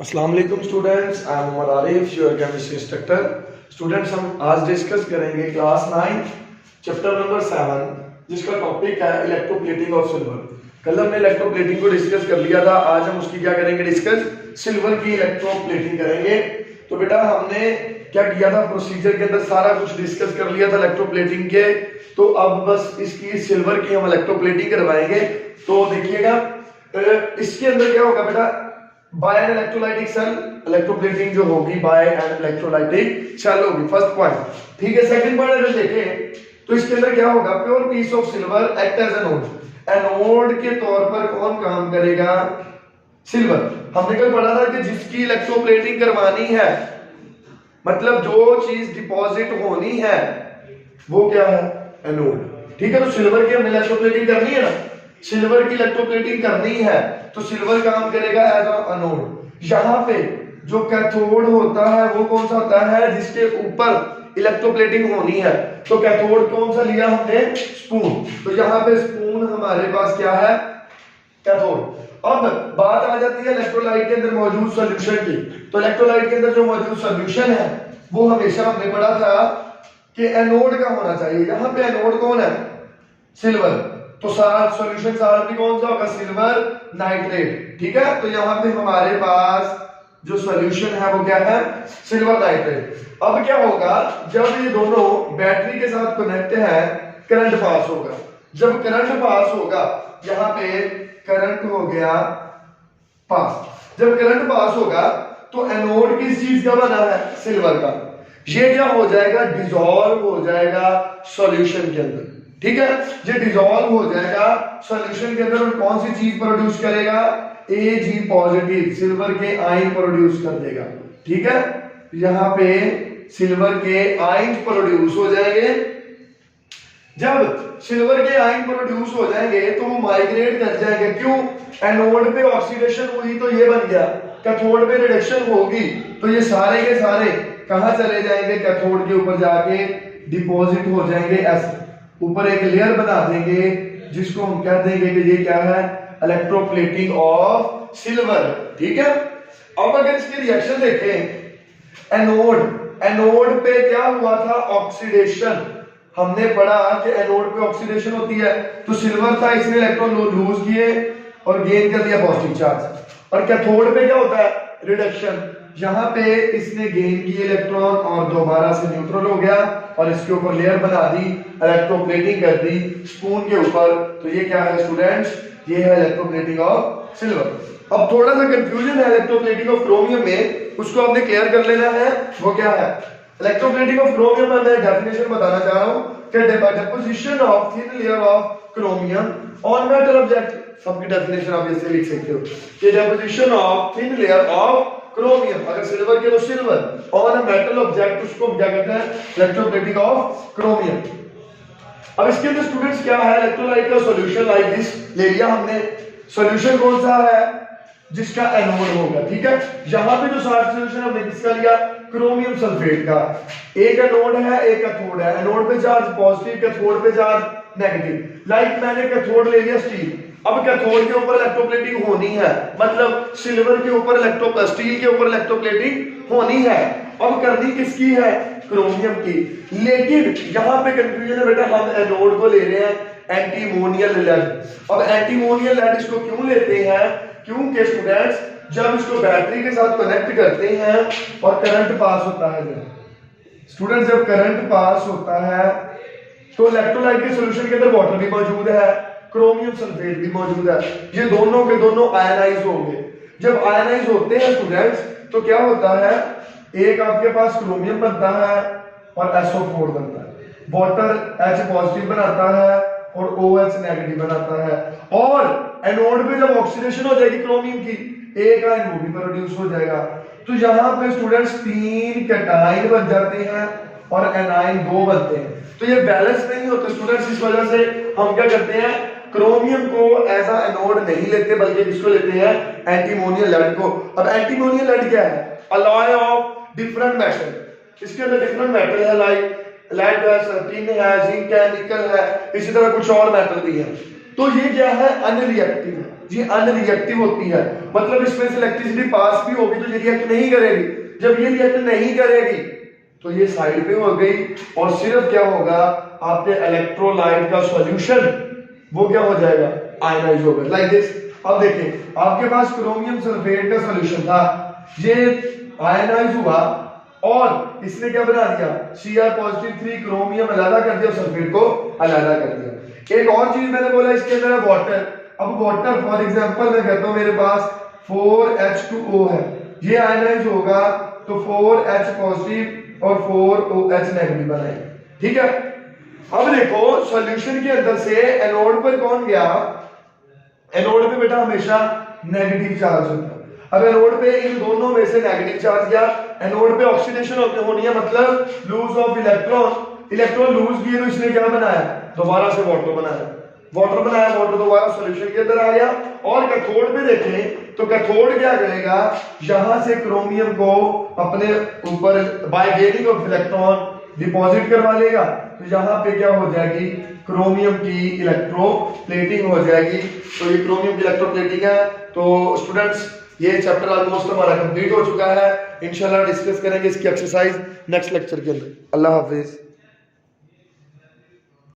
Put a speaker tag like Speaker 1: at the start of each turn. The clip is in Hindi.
Speaker 1: अस्सलाम वालेकुम students, I am Umar Arif, your chemistry instructor. Students, हम आज डिस्कस करेंगे क्लास 9 चैप्टर नंबर 7 जिसका टॉपिक है इलेक्ट्रोप्लेटिंग ऑफ सिल्वर। कल हमने इलेक्ट्रोप्लेटिंग को डिस्कस कर लिया था, आज हम उसकी क्या करेंगे, डिस्कस सिल्वर की इलेक्ट्रोप्लेटिंग करेंगे। तो बेटा हमने क्या किया था, प्रोसीजर के अंदर सारा कुछ डिस्कस कर लिया था इलेक्ट्रोप्लेटिंग के। तो अब बस इसकी सिल्वर की हम इलेक्ट्रोप्लेटिंग करवाएंगे। तो देखिएगा इसके अंदर क्या होगा बेटा, by an electrolytic cell electroplating जो होगी बाय एन इलेक्ट्रोलाइटिक सेल होगी, फर्स्ट पॉइंट। ठीक है, सेकंड पॉइंट अगर देखें तो इसके अंदर क्या होगा, pure piece of silver act as anode. Anode के तौर पर कौन काम करेगा, सिल्वर। हमने कल पढ़ा था कि जिसकी इलेक्ट्रोप्लेटिंग करवानी है, मतलब जो चीज डिपॉजिट होनी है वो क्या है, एनोड। ठीक है, तो सिल्वर की हमें इलेक्ट्रोप्लेटिंग करनी है ना, सिल्वर की इलेक्ट्रोप्लेटिंग करनी है तो सिल्वर काम करेगा एज एनोड। यहाँ पे जो कैथोड होता है वो कौन सा होता है, जिसके ऊपर इलेक्ट्रोप्लेटिंग होनी है। तो कैथोड कौन सा लिया हमने, स्पून। तो यहाँ पे स्पून हमारे पास क्या है, कैथोड। अब बात आ जाती है इलेक्ट्रोलाइट के अंदर मौजूद सॉल्यूशन की। तो इलेक्ट्रोलाइट के अंदर जो मौजूद सॉल्यूशन है वो हमेशा हमने पढ़ा था कि एनोड का होना चाहिए। यहाँ पे एनोड कौन है, सिल्वर। तो साल्ट सॉल्यूशन साल्ट भी कौन सा होगा, सिल्वर नाइट्रेट। ठीक है, तो यहाँ पे हमारे पास जो सॉल्यूशन है वो क्या है, सिल्वर नाइट्रेट। अब क्या होगा, जब ये दोनों बैटरी के साथ कनेक्ट है, करंट पास होगा। जब करंट पास होगा, यहाँ पे करंट हो गया पास। जब करंट पास होगा तो एनोड किस चीज का बना है, सिल्वर का। ये क्या हो जाएगा, डिसॉल्व हो जाएगा सॉल्यूशन के अंदर। ठीक है, ये डिसॉल्व हो जाएगा सॉल्यूशन के अंदर और कौन सी चीज प्रोड्यूस करेगा, Ag पॉजिटिव, सिल्वर के आयन प्रोड्यूस कर देगा। ठीक है, यहां पे सिल्वर के आयन प्रोड्यूस हो जाएंगे। जब सिल्वर के आयन प्रोड्यूस हो जाएंगे तो वो माइग्रेट कर जाएंगे। क्यों, एनोड पे ऑक्सीडेशन हुई तो ये बन गया, कैथोड पे रिडक्शन होगी तो ये सारे के सारे कहां चले जाएंगे, कैथोड के ऊपर जाके डिपॉजिट हो जाएंगे। ऐसे ऊपर एक लेयर बना देंगे जिसको हम कह देंगे कि ये क्या है, इलेक्ट्रोप्लेटिंग ऑफ सिल्वर। ठीक है, अब अगर इसके रिएक्शन देखें, एनोड पे क्या हुआ था, ऑक्सीडेशन। हमने पढ़ा कि एनोड पे ऑक्सीडेशन होती है, तो सिल्वर था, इसने इलेक्ट्रॉन लूज किए और गेन कर दिया पॉजिटिव चार्ज। और कैथोड पे क्या होता है, रिडक्शन। यहाँ पे इसने गेन किए इलेक्ट्रॉन और दोबारा से न्यूट्रल हो गया और इसके ऊपर लेयर बना दी, इलेक्ट्रोप्लेटिंग कर दी स्पून के ऊपर। तो ये क्या है स्टूडेंट्स, ये है इलेक्ट्रोप्लेटिंग ऑफ सिल्वर। अब थोड़ा सा कंफ्यूजन है इलेक्ट्रोप्लेटिंग ऑफ क्रोमियम में, उसको आपने क्लियर कर लेना है। वो क्या है, इलेक्ट्रोप्लेटिंग ऑफ क्रोमियम में मैं डेफिनेशन बताना चाह रहा हूं कि deposition of thin layer of chromium on metal object. सबकी डेफिनेशन आप ऐसे लिख सकते हो कि deposition of thin layer of chromium, अगर सिल्वर के तो silver, on a metal object, उसको क्या कहते हैं, इलेक्ट्रोप्लेटिंग ऑफ क्रोमियम। अब इसके अंदर स्टूडेंट्स क्या है, इलेक्ट्रोलाइट का सॉल्यूशन लाइक दिस ले लिया हमने। सॉल्यूशन कौन सा है, जिसका एनोड होगा। ठीक है, यहां पे जो सॉल्यूशन हमने किसका लिया, क्रोमियम सल्फेट का। एक एनोड है, एक कैथोड है। एनोड पे चार्ज पॉजिटिव, कैथोड पे चार्ज नेगेटिव। लाइक मैंने कैथोड ले लिया स्टील। अब कैथोड के ऊपर इलेक्ट्रोप्लेटिंग होनी है, मतलब सिल्वर के ऊपर स्टील के ऊपर इलेक्ट्रोप्लेटिंग होनी है। अब करनी किसकी है, क्रोमियम की। लेकिन यहां पे कंफ्यूजन है बेटा, हम एनोड को ले रहे हैं एंटीमोनियल लेड। अब एंटीमोनियल लेड इसको क्यों लेते हैं, क्योंकि स्टूडेंट्स जब इसको बैटरी के साथ कनेक्ट करते हैं और करंट पास होता है, स्टूडेंट्स जब करंट पास होता है तो इलेक्ट्रोलाइट के सॉल्यूशन के अंदर वाटर भी मौजूद है, क्रोमियम सल्फेट भी मौजूद है। ये दोनों के दोनों आयनाइज होंगे। जब आयनाइज होते हैं स्टूडेंट्स तो क्या होता है, एक आपके पास क्रोमियम बनता है और SO4 बनता है। वाटर H पॉजिटिव बनाता है और OH नेगेटिव बनाता है। और एनोड पे जब ऑक्सीडेशन हो जाएगी क्रोमियम की, एक आयन वो भी प्रोड्यूस हो जाएगा। तो यहाँ पे स्टूडेंट्स 3 कैटाइन बन जाते हैं और एनाइन 2 बनते हैं। तो ये बैलेंस नहीं होता स्टूडेंट्स, इस वजह से हम क्या करते हैं, क्रोमियम को एज अ एनोड नहीं लेते, बल्कि किसको लेते हैं, एंटीमोनियल लेड को। अब एंटीमोनियल लेड क्या है, अलॉय ऑफ डिफरेंट मेटल। इसके अंदर डिफरेंट मेटल है, लाइक लेड है, टिन है, जिंक है, निकल है, इसी तरह कुछ और मेटल भी है। तो ये क्या है, अनरिएक्टिव है, ये अनरिएक्टिव होती है, मतलब इसमें से इलेक्ट्रिसिटी पास भी होगी तो ये रिएक्ट नहीं करेगी। जब ये रिएक्ट नहीं करेगी तो ये साइड पे हो गई और सिर्फ क्या होगा, आपके इलेक्ट्रोलाइट का सॉल्यूशन वो क्या हो जाएगा, आयनाइज होगा, लाइक दिस। अब देखें आपके पास क्रोमियम सल्फेट का सॉल्यूशन था, ये आयनाइज हुआ और इसने क्या बना दिया, Cr पॉजिटिव 3 क्रोमियम अलग कर दिया, सल्फेट को अलग कर दिया। एक और चीज मैंने बोला इसके अंदर है वाटर। अब वाटर फॉर एग्जांपल मैं कहता हूं मेरे पास 4H2O है, ये आयनाइज होगा तो 4H पॉजिटिव और 4OH नेगेटिव बनाएंगे, ठीक है। अब देखो सॉल्यूशन के अंदर से एनोड पर कौन गया, एनोड पे बेटा हमेशा नेगेटिव चार्ज होता है। अब एनोड पे इन दोनों में से नेगेटिव चार्ज गया, एनोड पे ऑक्सीडेशन होनी है, मतलब loose of electron, electron loose किए तो इसने क्या बनाया, दोबारा से वाटर बनाया, वाटर दोबारा सॉल्यूशन के अंदर आ गया। और कैथोड पे देखें तो कैथोड क्या करेगा, यहां से क्रोमियम को अपने ऊपर bye gaining of electron deposit करवा लेगा, तो यहां पे क्या हो जाएगी, क्रोमियम की इलेक्ट्रोप्लेटिंग हो जाएगी। तो ये क्रोमियम की इलेक्ट्रोप्लेटिंग है। तो स्टूडेंट्स ये चैप्टर ऑलमोस्ट हमारा कंप्लीट हो चुका है, इंशाल्लाह डिस्कस करेंगे इसकी एक्सरसाइज नेक्स्ट लेक्चर के अंदर। अल्लाह हाफिज।